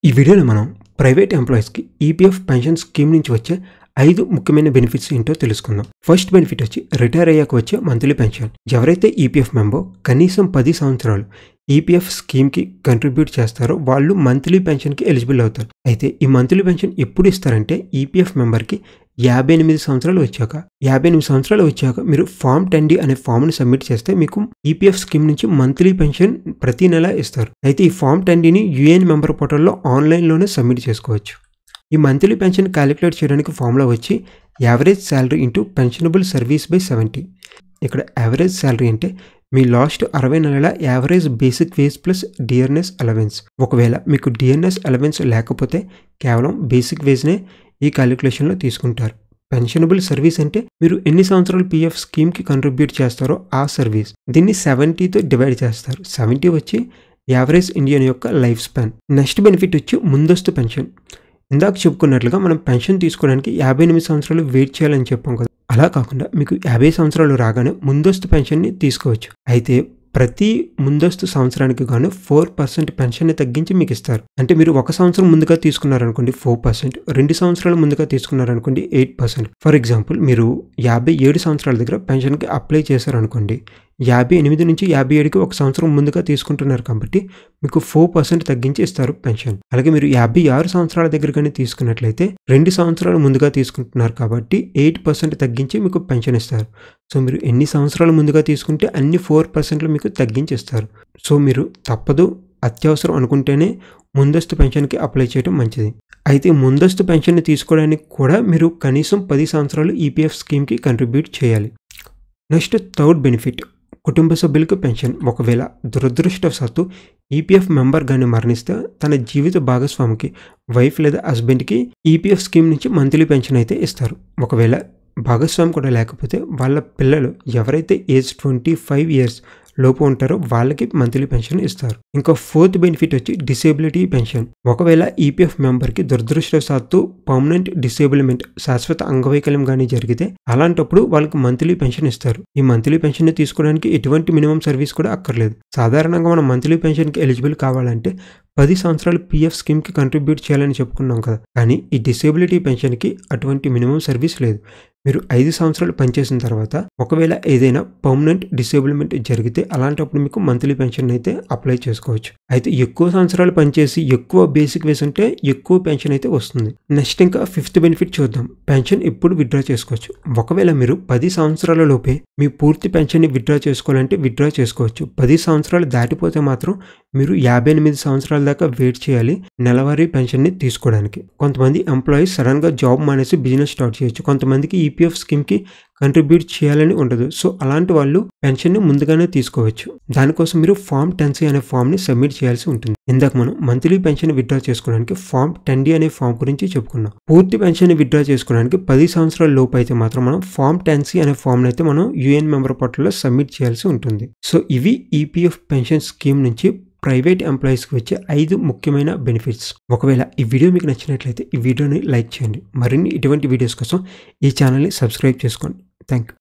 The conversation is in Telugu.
ఈ వీడియోలో మనం ప్రైవేట్ ఎంప్లాయీస్కి ఈపీఎఫ్ పెన్షన్ స్కీమ్ నుంచి వచ్చే 5 ముఖ్యమైన బెనిఫిట్స్ ఏంటో తెలుసుకుందాం. ఫస్ట్ బెనిఫిట్ వచ్చి రిటైర్ అయ్యాక వచ్చే మంత్లీ పెన్షన్. ఎవరైతే ఈపీఎఫ్ మెంబర్ కనీసం 10 సంవత్సరాలు ఈపీఎఫ్ స్కీమ్కి కంట్రిబ్యూట్ చేస్తారో వాళ్ళు మంత్లీ పెన్షన్కి ఎలిజిబుల్ అవుతారు. అయితే ఈ మంత్లీ పెన్షన్ ఎప్పుడు ఇస్తారంటే ఈపీఎఫ్ మెంబర్కి 58 సంవత్సరాలు వచ్చాక మీరు ఫామ్ 10D అనే ఫామ్ని సబ్మిట్ చేస్తే మీకు ఈపీఎఫ్ స్కీమ్ నుంచి మంత్లీ పెన్షన్ ప్రతి నెల ఇస్తారు. అయితే ఈ ఫామ్ 10Dని యూఏఎన్ మెంబర్ పోర్టల్లో ఆన్లైన్లోనే సబ్మిట్ చేసుకోవచ్చు. ఈ మంత్లీ పెన్షన్ క్యాలిక్యులేట్ చేయడానికి ఫార్ములా వచ్చి average salary into pensionable service by 70. ఇక్కడ యావరేజ్ శాలరీ అంటే మీ లాస్ట్ 60 నెలల average basic wage plus dearness allowance. ఒకవేళ మీకు డియర్నెస్ అలవెన్స్ లేకపోతే కేవలం బేసిక్ వేజ్నే ఈ క్యాలిక్యులేషన్లో తీసుకుంటారు. పెన్షనబుల్ సర్వీస్ అంటే మీరు ఎన్ని సంవత్సరాలు పీఎఫ్ స్కీమ్కి కంట్రిబ్యూట్ చేస్తారో ఆ సర్వీస్. దీన్ని 70తో డివైడ్ చేస్తారు. 70 వచ్చి యావరేజ్ ఇండియన్ యొక్క లైఫ్ స్పాన్. నెక్స్ట్ బెనిఫిట్ వచ్చి ముందస్తు పెన్షన్. ఇందాక చెప్పుకున్నట్లుగా మనం పెన్షన్ తీసుకోవడానికి 58 సంవత్సరాలు వెయిట్ చేయాలని చెప్పాం కదా. అలా కాకుండా మీకు 50 సంవత్సరాలు రాగానే ముందస్తు పెన్షన్ని తీసుకోవచ్చు. అయితే ప్రతి ముందస్తు సంవత్సరానికి గాను 4% పెన్షన్ని తగ్గించి మీకు ఇస్తారు. అంటే మీరు 1 సంవత్సరం ముందుగా తీసుకున్నారనుకోండి 4%, 2 సంవత్సరాలు ముందుగా తీసుకున్నారనుకోండి 8%. ఫర్ ఎగ్జాంపుల్ మీరు 57 సంవత్సరాల దగ్గర పెన్షన్కి అప్లై చేశారనుకోండి, 58 నుంచి 57కి 1 సంవత్సరం ముందుగా తీసుకుంటున్నారు కాబట్టి మీకు 4% తగ్గించి ఇస్తారు పెన్షన్. అలాగే మీరు 56 సంవత్సరాల దగ్గర కానీ తీసుకున్నట్లయితే 2 సంవత్సరాలు ముందుగా తీసుకుంటున్నారు కాబట్టి 8% తగ్గించి మీకు పెన్షన్ ఇస్తారు. సో మీరు ఎన్ని సంవత్సరాలు ముందుగా తీసుకుంటే అన్ని 4% మీకు తగ్గించి ఇస్తారు. సో మీరు తప్పదు, అత్యవసరం అనుకుంటేనే ముందస్తు పెన్షన్కి అప్లై చేయడం మంచిది. అయితే ముందస్తు పెన్షన్ని తీసుకోవడానికి కూడా మీరు కనీసం 10 సంవత్సరాలు ఈపీఎఫ్ స్కీమ్కి కంట్రిబ్యూట్ చేయాలి. నెక్స్ట్ థర్డ్ బెనిఫిట్, కుటుంబ సభ్యులకు పెన్షన్. ఒకవేళ దురదృష్టవశాత్తు ఈపీఎఫ్ మెంబర్ గాని మరణిస్తే తన జీవిత భాగస్వామికి వైఫ్ లేదా హస్బెండ్కి ఈపీఎఫ్ స్కీమ్ నుంచి మంత్లీ పెన్షన్ అయితే ఇస్తారు. ఒకవేళ భాగస్వామి కూడా లేకపోతే వాళ్ళ పిల్లలు ఎవరైతే ఏజ్ 25 ఇయర్స్ లోపు ఉంటారో వాళ్ళకి మంత్లీ పెన్షన్ ఇస్తారు. ఇంకా ఫోర్త్ బెనిఫిట్ వచ్చి డిసేబిలిటీ పెన్షన్. ఒకవేళ ఈపీఎఫ్ మెంబర్కి దురదృష్టవశాత్తు పర్మనెంట్ డిసేబుల్మెంట్ శాశ్వత అంగవైకల్యం కానీ జరిగితే అలాంటప్పుడు వాళ్ళకి మంత్లీ పెన్షన్ ఇస్తారు. ఈ మంత్లీ పెన్షన్ తీసుకోవడానికి ఎటువంటి మినిమం సర్వీస్ కూడా అక్కర్లేదు. సాధారణంగా మనం మంత్లీ పెన్షన్కి ఎలిజిబుల్ కావాలంటే 10 సంవత్సరాలు పీఎఫ్ స్కీమ్కి కంట్రిబ్యూట్ చేయాలని చెప్పుకున్నాం కదా. కానీ ఈ డిసేబిలిటీ పెన్షన్కి అటువంటి మినిమం సర్వీస్ లేదు. మీరు 5 సంవత్సరాలు పనిచేసిన తర్వాత ఒకవేళ ఏదైనా పర్మనెంట్ డిసేబుల్మెంట్ జరిగితే అలాంటప్పుడు మీకు మంత్లీ పెన్షన్ అయితే అప్లై చేసుకోవచ్చు. అయితే ఎక్కువ సంవత్సరాలు పనిచేసి ఎక్కువ బేసిక్ వేస్ ఉంటే ఎక్కువ పెన్షన్ అయితే వస్తుంది. నెక్స్ట్ ఇంకా ఫిఫ్త్ బెనిఫిట్ చూద్దాం. పెన్షన్ ఎప్పుడు విత్డ్రా చేసుకోవచ్చు. ఒకవేళ మీరు 10 సంవత్సరాల లోపే మీ పూర్తి పెన్షన్ని విత్డ్రా చేసుకోవాలంటే విత్డ్రా చేసుకోవచ్చు. 10 సంవత్సరాలు దాటిపోతే మాత్రం మీరు 58 సంవత్సరాల దాకా వెయిట్ చేయాలి నెలవారీ పెన్షన్ని తీసుకోవడానికి. కొంతమంది ఎంప్లాయీస్ సడన్గా జాబ్ మానేసి బిజినెస్ స్టార్ట్ చేయొచ్చు. కొంతమందికి ఈపీఎఫ్ స్కీమ్కి కంట్రిబ్యూట్ చేయాలని ఉండదు. సో అలాంటి వాళ్ళు పెన్షన్ని ముందుగానే తీసుకోవచ్చు. దానికోసం మీరు ఫామ్ 10C అనే ఫామ్ని సబ్మిట్ చేయాల్సి ఉంటుంది. ఇందాక మనం మంత్లీ పెన్షన్ విత్డ్రా చేసుకోవడానికి ఫామ్ 10D అనే ఫామ్ గురించి చెప్పుకున్నాం. పూర్తి పెన్షన్ విత్డ్రా చేసుకోవడానికి 10 సంవత్సరాల లోపు అయితే మాత్రం మనం ఫామ్ 10C అనే ఫామ్ అయితే మనం యూఏఎన్ మెంబర్ పోర్టల్లో సబ్మిట్ చేయాల్సి ఉంటుంది. సో ఇవి ఈపీఎఫ్ పెన్షన్ స్కీమ్ నుంచి ప్రైవేట్ ఎంప్లాయీస్కి వచ్చే 5 ముఖ్యమైన బెనిఫిట్స్. ఒకవేళ ఈ వీడియో మీకు నచ్చినట్లయితే ఈ వీడియోని లైక్ చేయండి. మరిన్ని ఇటువంటి వీడియోస్ కోసం ఈ ఛానల్ని సబ్స్క్రైబ్ చేసుకోండి. Thank you.